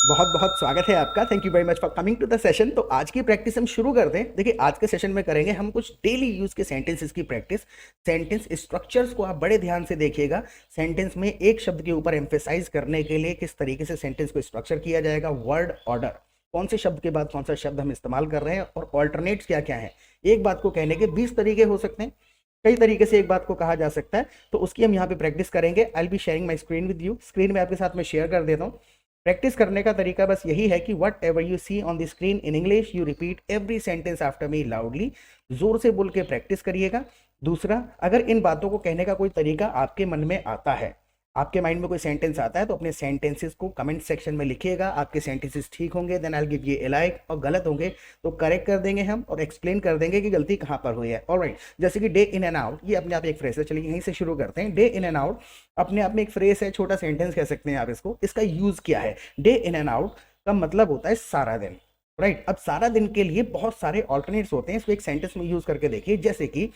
बहुत बहुत स्वागत है आपका। Thank you very much for coming to the session. तो आज की प्रैक्टिस हम शुरू करते हैं। देखिए, आज के सेशन में करेंगे हम कुछ डेली यूज के सेंटेंसेस की प्रैक्टिस। सेंटेंस स्ट्रक्चर्स को आप बड़े ध्यान से देखिएगा। सेंटेंस में एक शब्द के ऊपर एम्फेसाइज करने के लिए किस तरीके से सेंटेंस को स्ट्रक्चर किया जाएगा, वर्ड ऑर्डर, कौन से शब्द के बाद कौन सा शब्द हम इस्तेमाल कर रहे हैं, और ऑल्टरनेट्स क्या क्या है। एक बात को कहने के 20 तरीके हो सकते हैं, कई तरीके से एक बात को कहा जा सकता है। तो उसकी हम यहाँ पे प्रैक्टिस करेंगे। I be sharing my screen with you. Screen में आपके साथ में शेयर कर देता हूँ। प्रैक्टिस करने का तरीका बस यही है कि whatever you see on the screen in English you repeat every sentence after me loudly. जोर से बोल के प्रैक्टिस करिएगा। दूसरा, अगर इन बातों को कहने का कोई तरीका आपके मन में आता है, आपके माइंड में कोई सेंटेंस आता है, तो अपने सेंटेंसेस को कमेंट सेक्शन में लिखिएगा। आपके सेंटेंसेस ठीक होंगे then I will give you a like, और गलत होंगे तो करेक्ट कर देंगे हम और एक्सप्लेन कर देंगे कि गलती कहाँ पर हुई है। ऑलराइट, जैसे कि डे इन एंड आउट, ये अपने आप एक फ्रेज है। चलिए यहीं से शुरू करते हैं। डे इन एंड आउट अपने आप में एक फ्रेज है, छोटा सेंटेंस कह सकते हैं आप इसको। इसका यूज क्या है? डे इन एंड आउट का मतलब होता है सारा दिन। राइट, अब सारा दिन के लिए बहुत सारे ऑल्टरनेट्स होते हैं। इसको एक सेंटेंस में यूज करके देखिए, जैसे कि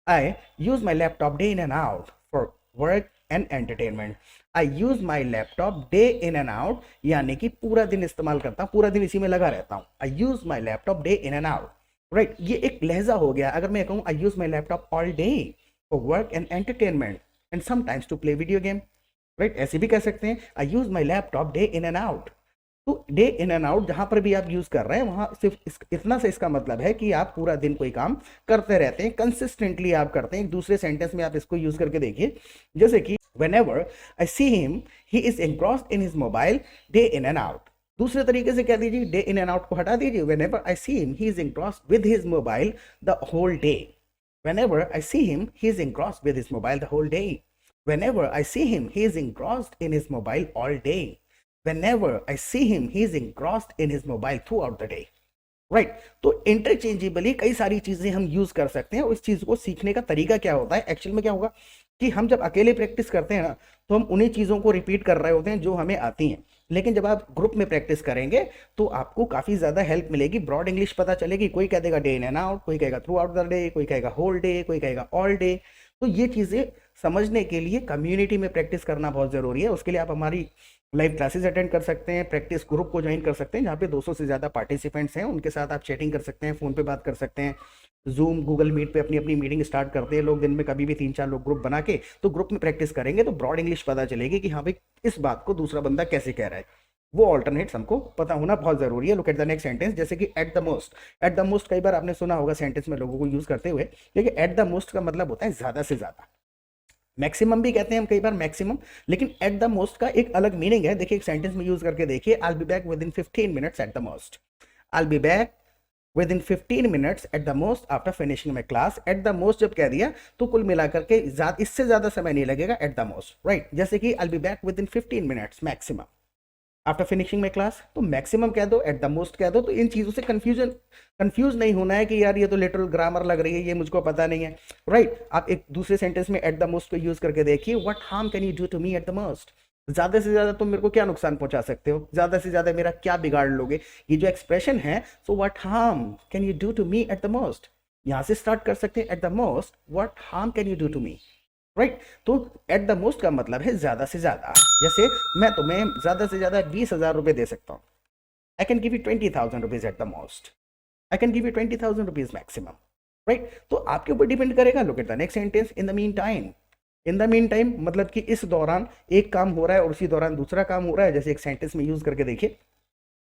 I use my laptop day in and out for work and entertainment. I use my laptop day in and out, यानी कि पूरा दिन इस्तेमाल करता हूँ, पूरा दिन इसी में लगा रहता हूँ। I use my laptop day in and out. Right, ये एक लहजा हो गया। अगर मैं कहूँ I use my laptop all day for work and entertainment and sometimes to play video game. Right, ऐसे भी कह सकते हैं I use my laptop day in and out. तो डे इन एंड आउट जहां पर भी आप यूज कर रहे हैं वहां सिर्फ इतना से इसका मतलब है कि आप पूरा दिन कोई काम करते रहते हैं, कंसिस्टेंटली आप करते हैं। एक दूसरे सेंटेंस में आप इसको यूज करके देखिए, जैसे कि whenever I see him he is engrossed in his mobile day in and out। दूसरे तरीके से कह दीजिए, डे इन एंड आउट को हटा दीजिए, whenever I see him he is engrossed with his mobile the whole day। whenever I see him he is engrossed with his mobile the whole day। whenever I see him he is engrossed in his mobile all day। whenever I see him he is engrossed in his mobile throughout the day। Right तो interchangeably कई सारी चीजें हम use कर सकते हैं। उस चीज को सीखने का तरीका क्या होता है, एक्चुअल में क्या होगा कि हम जब अकेले प्रैक्टिस करते हैं ना, तो हम उन्हीं चीजों को रिपीट कर रहे होते हैं जो हमें आती हैं। लेकिन जब आप ग्रुप में प्रैक्टिस करेंगे तो आपको काफी ज्यादा हेल्प मिलेगी, ब्रॉड इंग्लिश पता चलेगी। कोई कह देगा डे इन एंड आउट, कोई कहेगा थ्रू आउट द डे, कोई कहेगा होल डे, कोई कहेगा ऑल डे। तो ये चीजें समझने के लिए कम्युनिटी में प्रैक्टिस करना बहुत जरूरी है। उसके लिए आप हमारी लाइव क्लासेस अटेंड कर सकते हैं, प्रैक्टिस ग्रुप को ज्वाइन कर सकते हैं जहाँ पे 200 से ज़्यादा पार्टिसिपेंट्स हैं। उनके साथ आप चैटिंग कर सकते हैं, फ़ोन पे बात कर सकते हैं। जूम, गूगल मीट पे अपनी अपनी मीटिंग स्टार्ट करते हैं लोग दिन में कभी भी 3-4 लोग ग्रुप बना के। तो ग्रुप में प्रैक्टिस करेंगे तो ब्रॉड इंग्लिश पता चलेगी कि हाँ भाई इस बात को दूसरा बंदा कैसे कह रहा है। वो ऑल्टरनेट्स हमको पता होना बहुत जरूरी है। Look at the next sentence, जैसे कि eight the most. Eight the most कई बार आपने सुना होगा सेंटेंस में लोगों को यूज करते हुए, लेकिन एट द मोस्ट का मतलब होता है ज्यादा से ज्यादा। मैक्सिमम भी कहते हैं हम कई बार मैक्सिमम, लेकिन एट द मोस्ट का एक अलग मीनिंग है। देखिए एक सेंटेंस में यूज करके देखिए, I be back within 15 minutes at the most. I be back within 15 minutes at the most after finishing my class. At the most जब कह दिया तो कुल मिलाकर के इससे ज्यादा समय नहीं लगेगा एट द मोस्ट। राइट, जैसे कि I be back within 15 minutes maximum after finishing my class. तो मैक्सिमम कह दो, एट द मोस्ट कह दो। तो इन चीजों से कंफ्यूज नहीं होना है कि यार ये तो लिटरल ग्रामर लग रही है, ये मुझको पता नहीं है। राइट, आप एक दूसरे सेंटेंस में एट द मोस्ट को यूज करके देखिए, what harm can you do to me at the most. ज्यादा से ज्यादा तुम मेरे को क्या नुकसान पहुंचा सकते हो, ज्यादा से ज्यादा मेरा क्या बिगाड़ लोगे। ये जो एक्सप्रेशन है, so what harm can you do to me at the most, यहां से स्टार्ट कर सकते हैं। At the most what harm can you do to me. Right, तो एट द मोस्ट का मतलब है ज्यादा से ज्यादा। जैसे मैं तुम्हें ज्यादा से ज्यादा 20,000 रुपए दे सकता हूँ। I can give you 20,000 rupees eight the most. I can give you 20,000 rupees maximum. Right, तो आपके ऊपर डिपेंड करेगा। Look at the next sentence, in the mean time. In the mean time मतलब कि इस दौरान एक काम हो रहा है और उसी दौरान दूसरा काम हो रहा है। जैसे एक सेंटेंस में यूज करके देखिए,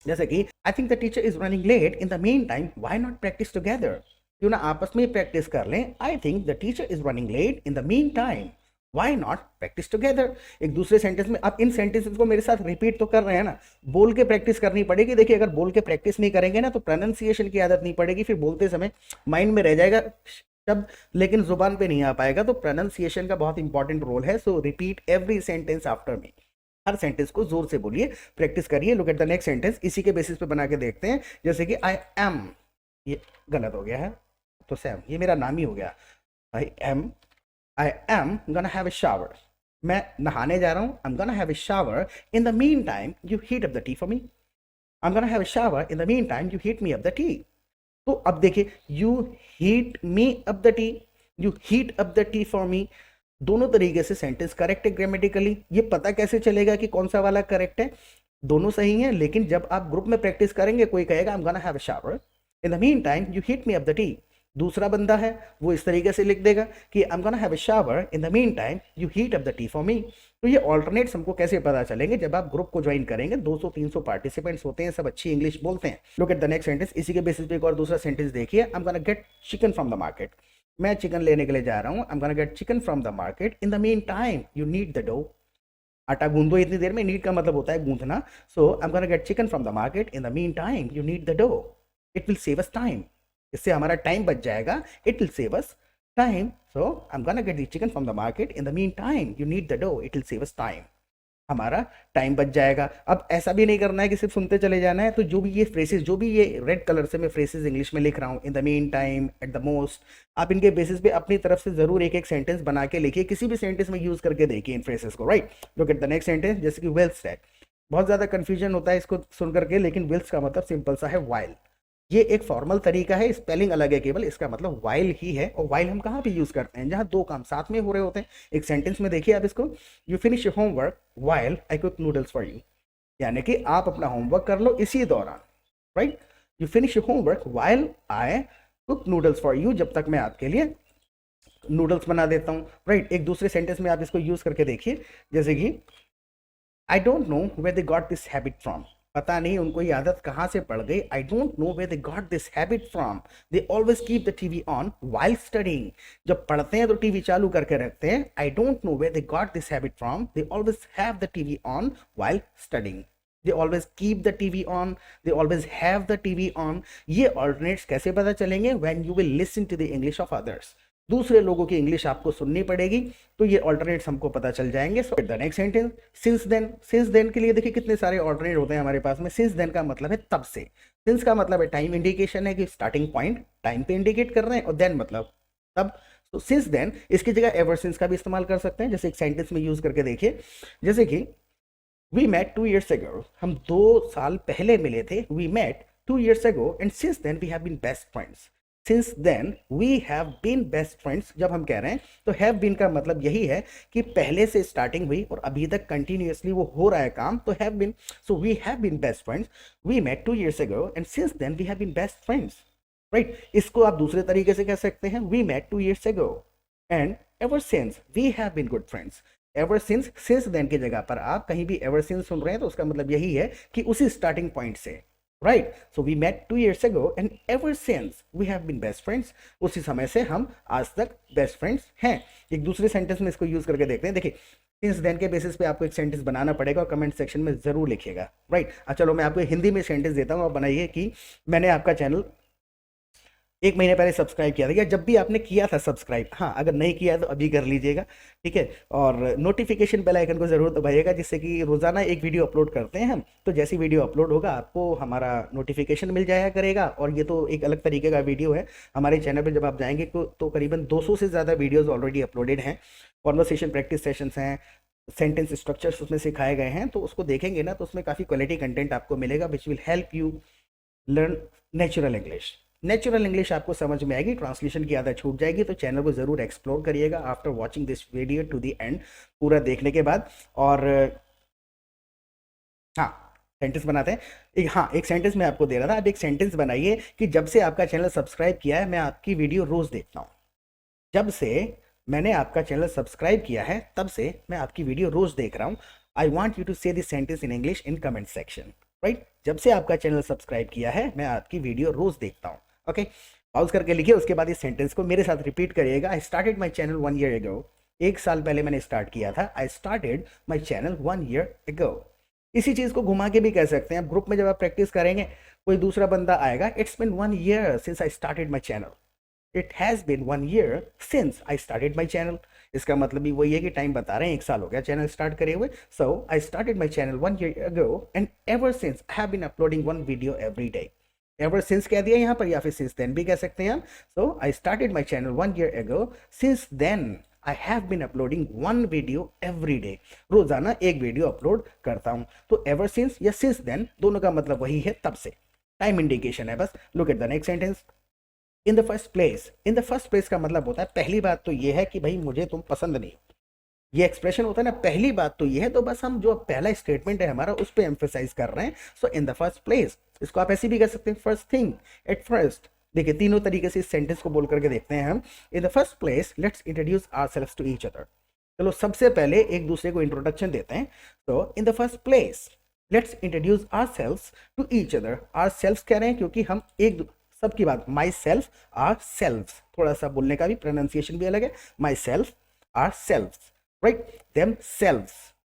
जैसे कि I think the teacher is running late, in the meantime why not practice together. क्यों ना आपस में प्रैक्टिस कर लें। I think the teacher is running late, in the meantime why not practice together. एक दूसरे sentence में आप इन सेंटेंसेस को मेरे साथ रिपीट तो कर रहे हैं ना, बोल के प्रैक्टिस करनी पड़ेगी। देखिए अगर बोल के प्रैक्टिस नहीं करेंगे ना तो प्रोनाउंसिएशन की आदत नहीं पड़ेगी, फिर बोलते समय माइंड में रह जाएगा शब्द लेकिन जुबान पे नहीं आ पाएगा। तो प्रोनाउंसिएशन का बहुत इंपॉर्टेंट रोल है। So repeat every sentence after me. हर सेंटेंस को जोर से बोलिए, प्रैक्टिस करिए। Look at the next sentence, इसी के बेसिस पे बना के देखते हैं। जैसे कि आई एम, ये गलत हो गया है तो सैम, ये मेरा नाम ही हो गया। I am gonna have a shower। मैं नहाने जा रहा हूँ। I'm gonna have a shower, in the meantime you heat up the tea for me। I'm gonna have a shower, in the meantime you heat me up the tea। तो अब देखिए, you heat me up the tea, you heat up the tea for me, दोनों तरीके से sentence correct है grammatically. ये पता कैसे चलेगा कि कौन सा वाला करेक्ट है? दोनों सही हैं, लेकिन जब आप ग्रुप में प्रैक्टिस करेंगे कोई कहेगा आई am gonna have a shower, in the meantime you heat me up the T. दूसरा बंदा है वो इस तरीके से लिख देगा कि आई am gonna have a shower, in the meantime you heat up the T for me. तो ये ऑल्टरनेट्स हमको कैसे पता चलेंगे? जब आप ग्रुप को ज्वाइन करेंगे, 200-300 पार्टिसिपेंट्स होते हैं, सब अच्छी इंग्लिश बोलते हैं। Look at the next sentence. इसी के बेसिस पे एक और दूसरा सेंटेंस देखिए। I am gonna get chicken from the market, मैं चिकन लेने के लिए जा रहा हूँ। I am gonna get chicken from the market, in the meantime you need the dough. आटा गूंदो इतनी देर में, नीड का मतलब होता है गूंथना। So I am gonna get chicken from the market, in the meantime you need the dough. It will save us time, इससे हमारा टाइम बच जाएगा। It will save us time, so I am gonna get the chicken from the market, in the meantime you need the dough. It will save us time, हमारा time बच जाएगा। अब ऐसा भी नहीं करना है कि सिर्फ सुनते चले जाना है। तो जो भी ये फ्रेसेस, जो भी ये रेड कलर से मैं फ्रेसेस इंग्लिश में लिख रहा हूँ, इन the mean time, eight the most, आप इनके बेसिस पे अपनी तरफ से जरूर एक एक सेंटेंस बना के लिखिए, किसी भी सेंटेंस में यूज करके देखिए इन फ्रेसेस को, right. Look at the next sentence, जैसे कि विल स्टैक। बहुत ज्यादा कंफ्यूजन होता है इसको सुन करके, लेकिन विल्स का मतलब सिंपल सा है वाइल। ये एक फॉर्मल तरीका है, स्पेलिंग अलग है केवल, इसका मतलब वाइल ही है। और वाइल हम कहाँ पे यूज करते हैं? जहाँ दो काम साथ में हो रहे होते हैं। एक सेंटेंस में देखिए आप इसको, you finish your homework while I cook noodles for you, यानी कि आप अपना होमवर्क कर लो इसी दौरान, right. You finish your homework while I cook noodles for you, जब तक मैं आपके लिए नूडल्स बना देता हूँ, राइट। एक दूसरे सेंटेंस में आप इसको यूज करके देखिए, जैसे कि I don't know where they got this habit from, पता नहीं उनको ये आदत कहाँ से पड़ गई। I don't know where they got this habit from, they always keep the TV on while studying, जब पढ़ते हैं तो टीवी चालू करके रखते हैं। I don't know where they got this habit from, they always have the TV on while studying, they always keep the TV on, they always have the TV on. ये alternates कैसे पता चलेंगे? When you will listen to the English of others, दूसरे लोगों की English आपको सुननी पड़ेगी, तो ये ऑल्टरनेट्स हमको पता चल जाएंगे। So the next sentence, since then. Since then के लिए देखिए कितने सारे ऑल्टरनेट होते हैं हमारे पास में। सिंस देन का मतलब है तब से, सिंस का मतलब है टाइम इंडिकेशन है कि स्टार्टिंग पॉइंट टाइम पे इंडिकेट कर रहे हैं, और देन मतलब तब। तो सिंस देन इसकी जगह एवर सिंस का भी इस्तेमाल कर सकते हैं, जैसे एक सेंटेंस में यूज करके देखिए, जैसे कि वी मेट 2 years ago, हम 2 साल पहले मिले थे। We met 2 years ago and since then we have been best friends. Since then we have been best friends, जब हम कह रहे हैं तो have been का मतलब यही है कि पहले से स्टार्टिंग हुई और अभी तक कंटिन्यूअसली वो हो रहा है काम, तो have been, so we have been best friends. We met 2 years ago and since then we have been best friends, right? इसको आप दूसरे तरीके से कह सकते हैं, we met 2 years ago and ever since we have been good friends. Ever since, since then की जगह पर आप कहीं भी एवर सिंस सुन रहे हैं तो उसका मतलब यही है कि उसी स्टार्टिंग पॉइंट से, right. So we met 2 years ago and ever since we have been best friends, उसी समय से हम आज तक बेस्ट फ्रेंड्स हैं। एक दूसरे सेंटेंस में इसको यूज करके देखते हैं। देखिए सिंस देन के बेसिस पे आपको एक सेंटेंस बनाना पड़ेगा और कमेंट सेक्शन में जरूर लिखिएगा, राइट। चलो मैं आपको हिंदी में सेंटेंस देता हूँ, आप बनाइए कि मैंने आपका चैनल 1 महीने पहले सब्सक्राइब किया था, या जब भी आपने किया था सब्सक्राइब, हाँ अगर नहीं किया तो अभी कर लीजिएगा, ठीक है। और नोटिफिकेशन बेल आइकन को जरूर दबाइएगा, जिससे कि रोजाना एक वीडियो अपलोड करते हैं हम, तो जैसी वीडियो अपलोड होगा आपको हमारा नोटिफिकेशन मिल जाया करेगा। और ये तो एक अलग तरीके का वीडियो है, हमारे चैनल पर जब आप जाएंगे तो करीबन 200 से ज़्यादा वीडियोज़ ऑलरेडी अपलोडेड हैं। कॉन्वर्सेशन प्रैक्टिस सेशंस हैं, सेंटेंस स्ट्रक्चर्स उसमें सिखाए गए हैं, तो उसको देखेंगे ना तो उसमें काफ़ी क्वालिटी कंटेंट आपको मिलेगा, which will help you learn natural English. Natural English आपको समझ में आएगी, ट्रांसलेशन की आदत छूट जाएगी। तो चैनल को जरूर एक्सप्लोर करिएगा after watching this video to the end, पूरा देखने के बाद। और हाँ, सेंटेंस बनाते हैं। एक सेंटेंस मैं आपको दे रहा था, आप एक सेंटेंस बनाइए कि जब से आपका चैनल सब्सक्राइब किया है मैं आपकी वीडियो रोज देखता हूँ। जब से मैंने आपका चैनल सब्सक्राइब किया है तब से मैं आपकी वीडियो रोज देख रहा हूँ। I want you to say this sentence in English in comment section, right. जब से आपका चैनल सब्सक्राइब किया है मैं आपकी वीडियो रोज देखता हूँ, ओके। पॉज करके लिखिए, उसके बाद इस सेंटेंस को मेरे साथ रिपीट करिएगा। आई started my channel 1 year ago, 1 साल पहले मैंने स्टार्ट किया था। आई started my channel 1 year ago। इसी चीज को घुमा के भी कह सकते हैं आप, ग्रुप में जब आप प्रैक्टिस करेंगे कोई दूसरा बंदा आएगा, it's been 1 year since I started my channel, it has been 1 year since I started my channel. इसका मतलब भी वही है कि टाइम बता रहे हैं, 1 साल हो गया चैनल स्टार्ट करे हुए। So I started my channel 1 year ago and ever since I have been uploading 1 video every day। Ever since कह दिया यहाँ पर, या फिर सिंस देन भी कह सकते हैं हम। So I started my channel 1 year ago, since then I have been uploading 1 video every day। रोजाना एक वीडियो अपलोड करता हूँ। तो एवर सिंस या सिंस देन दोनों का मतलब वही है, तब से। टाइम इंडिकेशन है बस। Look at the next sentence, in the first place. In the first place का मतलब होता है, पहली बात तो यह है कि भाई मुझे तुम पसंद नहीं हो। ये एक्सप्रेशन होता है ना, पहली बात तो ये है, तो बस हम जो पहला स्टेटमेंट है हमारा उस पर एम्फेसाइज कर रहे हैं। सो इन द फर्स्ट प्लेस, इसको आप ऐसे भी कह सकते हैं, फर्स्ट थिंग, एट फर्स्ट। देखिए तीनों तरीके से इस सेंटेंस को बोल करके देखते हैं हम। In the first place let's introduce ourselves to each other. चलो सबसे पहले एक दूसरे को इंट्रोडक्शन देते हैं। तो in the first place let's introduce ourselves to each other. Ourselves कह रहे हैं क्योंकि हम एक सबकी बात, माई सेल्फ आर सेल्व्स, थोड़ा सा बोलने का भी प्रोनाउंसिएशन भी अलग है, myself or selves, right, themselves,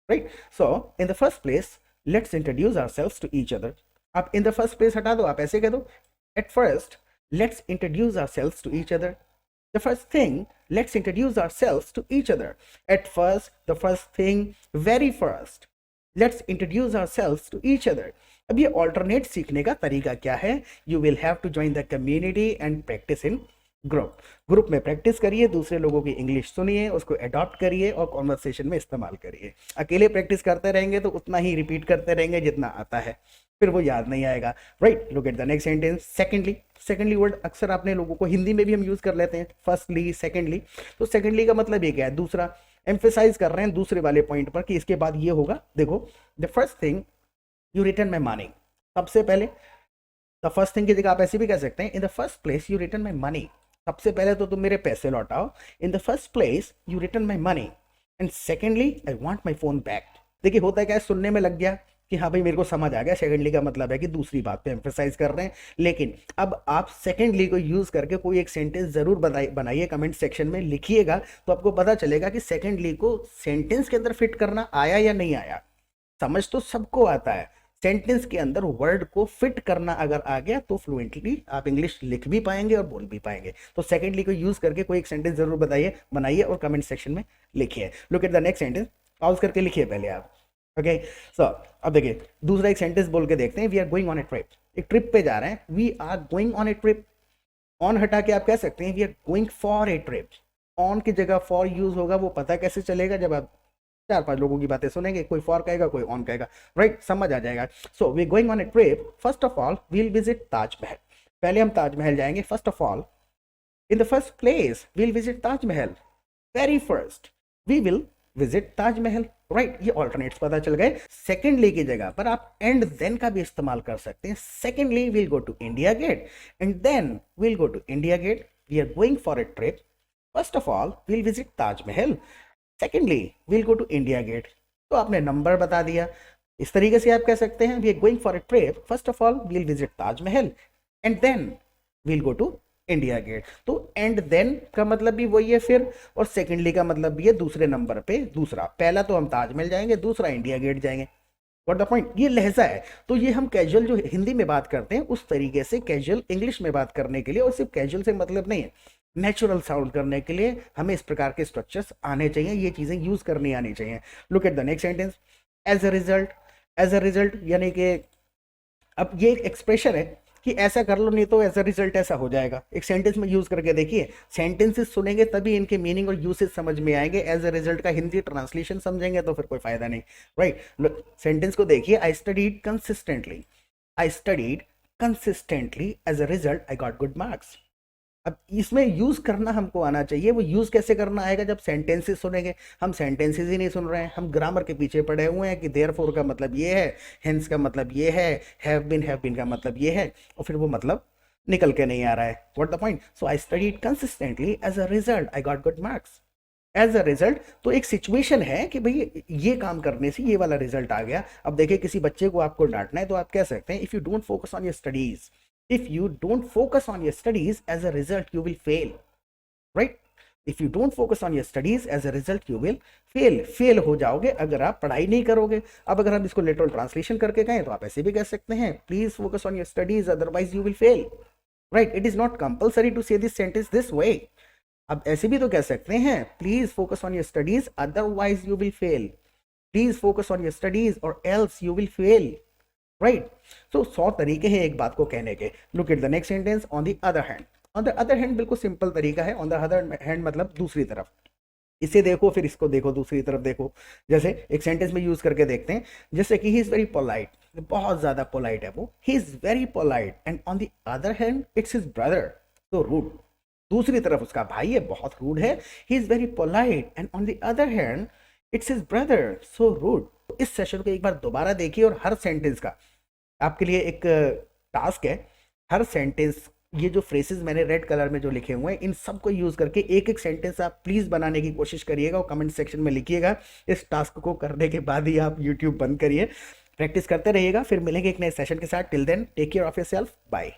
right? So in the first place let's introduce ourselves to each other। आप in the first place हटा दो, आप ऐसे कह दो, at first let's introduce ourselves to each other। the first thing let's introduce ourselves to each other। at first, the first thing, very first, let's introduce ourselves to each other। अब ये alternate सीखने का तरीका क्या है? You will have to join the community and practice in group में practice करिए, दूसरे लोगों की इंग्लिश सुनिए, उसको अडॉप्ट करिए और कॉन्वर्सेशन में इस्तेमाल करिए। अकेले प्रैक्टिस करते रहेंगे तो उतना ही रिपीट करते रहेंगे जितना आता है, फिर वो याद नहीं आएगा, right. Look at the next sentence. Secondly, secondly word अक्सर आपने लोगों को हिंदी में भी हम यूज कर लेते हैं, फर्स्टली, सेकेंडली। तो सेकेंडली का मतलब ये क्या है? दूसरा, एम्फेसाइज कर रहे हैं दूसरे वाले पॉइंट पर कि इसके बाद ये होगा। देखो, the first thing you return my money, सबसे पहले द फर्स्ट थिंग की जगह आप ऐसे भी कह सकते हैं, in the first place you return my money, सबसे पहले तो तुम मेरे पैसे लौटाओ। In the first place you return my money and secondly I want my phone back. देखिए होता है क्या, सुनने में लग गया कि हाँ भाई मेरे को समझ आ गया, सेकेंडली का मतलब है कि दूसरी बात पे एम्फेसाइज कर रहे हैं। लेकिन अब आप सेकेंडली को यूज करके कोई एक सेंटेंस जरूर बनाइए, कमेंट सेक्शन में लिखिएगा, तो आपको पता चलेगा कि सेकेंडली को सेंटेंस के अंदर फिट करना आया या नहीं आया। समझ तो सबको आता है, सेंटेंस के अंदर वर्ड को फिट करना अगर आ गया तो फ्लुएंटली आप इंग्लिश लिख भी पाएंगे और बोल भी पाएंगे। तो सेकेंडली को यूज करके कोई एक सेंटेंस जरूर बनाइए और कमेंट सेक्शन में लिखिए। Look at the next sentence, pause करके लिखिए पहले आप, ओके। सो अब देखिए दूसरा एक सेंटेंस बोल के देखते हैं। We are going on a trip, एक ट्रिप पे जा रहे हैं, we are going on a trip. On हटा के आप कह सकते हैं we are going for a trip. On की जगह फॉर यूज होगा, वो पता कैसे चलेगा? जब आप 4-5 लोगों की बातें सुनेंगे, कोई फॉर कहेगा कोई ऑन कहेगा, राइट, समझ आ जाएगा। So we going on a trip, first of all we'll visit Taj Mahal. पहले हम ताजमहल जाएंगे, first of all. In the first place we'll visit Taj Mahal, very first we will visit Taj Mahal, right. ये ऑल्टरनेट्स पता चल गए। सेकेंडली की जगह पर आप एंड देन का भी इस्तेमाल कर सकते हैं। Secondly we'll go to India Gate and then we'll go to India Gate. We are going for a trip, first of all we'll visit Taj Mahal, secondly we'll go to India Gate. तो आपने नंबर बता दिया। इस तरीके से आप कह सकते हैं we are going for a trip, first of all we'll visit Taj Mahal and then we'll go to India Gate. तो एंड देन का मतलब भी वही है फिर, और सेकेंडली का मतलब भी है दूसरे नंबर पे दूसरा। पहला तो हम ताजमहल जाएंगे, दूसरा इंडिया गेट जाएंगे। What the point? ये लहजा है। तो ये हम कैजुअल जो हिंदी में बात करते हैं उस तरीके से कैजुअल इंग्लिश में बात करने के लिए, और सिर्फ कैजुअल से मतलब नहीं है, नेचुरल साउंड करने के लिए हमें इस प्रकार के स्ट्रक्चर्स आने चाहिए, ये चीजें यूज करनी आनी चाहिए। Look at the next sentence. As a result, as a result यानी कि अब ये एक एक्सप्रेशन है कि ऐसा कर लो नहीं तो एज अ रिजल्ट ऐसा हो जाएगा। एक सेंटेंस में यूज करके देखिए, सेंटेंसेस सुनेंगे तभी इनके मीनिंग और यूसेज समझ में आएंगे। एज अ रिजल्ट का हिंदी ट्रांसलेशन समझेंगे तो फिर कोई फायदा नहीं, राइट। सेंटेंस को देखिए, I studied consistently, I studied consistently, as a result I got good marks. अब इसमें यूज करना हमको आना चाहिए। वो यूज कैसे करना आएगा? जब सेंटेंसेस सुनेंगे। हम सेंटेंसेस ही नहीं सुन रहे हैं, हम ग्रामर के पीछे पड़े हुए हैं कि देयरफॉर का मतलब ये है, हेंस का मतलब ये है, हैव बीन का मतलब ये है, और फिर वो मतलब निकल के नहीं आ रहा है। What the point? So I studied consistently, as a result I got good marks. As a result तो एक सिचुएशन है कि भाई ये काम करने से ये वाला रिजल्ट आ गया। अब देखिए किसी बच्चे को आपको डांटना है तो आप कह सकते हैं, if you don't focus on your studies, if you don't focus on your studies, as a result you will fail, right? if you don't focus on your studies, as a result you will fail हो जाओगे अगर आप पढ़ाई नहीं करोगे। अब अगर हम इसको लिटरल ट्रांसलेशन करके कहें तो आप ऐसे भी कह सकते हैं, please focus on your studies otherwise you will fail, right. It is not compulsory to say this sentence this way. अब ऐसे भी तो कह सकते हैं, please focus on your studies otherwise you will fail, please focus on your studies और else you will fail, right. तो 100 तरीके हैं एक बात को कहने के। Look at the next sentence. On the other hand, on the other hand बिल्कुल सिंपल तरीका है। ऑन द अदर हैंड मतलब दूसरी तरफ। इसे देखो फिर इसको देखो, दूसरी तरफ देखो। जैसे एक सेंटेंस में यूज करके देखते हैं, जैसे कि ही इज वेरी पोलाइट, बहुत ज्यादा पोलाइट है वो, he is very polite and on the other hand it's his brother, तो रूड। दूसरी तरफ उसका भाई है, बहुत रूड है। He is very polite and on the other hand it's his brother, so rude. इस सेशन को एक बार दोबारा देखिए और हर सेंटेंस का आपके लिए एक टास्क है। हर सेंटेंस, ये जो फ्रेसेस मैंने रेड कलर में जो लिखे हुए हैं, इन सबको यूज करके एक एक सेंटेंस आप प्लीज बनाने की कोशिश करिएगा और कमेंट सेक्शन में लिखिएगा। इस टास्क को करने के बाद ही आप यूट्यूब बंद करिए। प्रैक्टिस करते रहिएगा। फिर मिलेंगे एक नए सेशन के साथ। Till then take care of yourself, bye.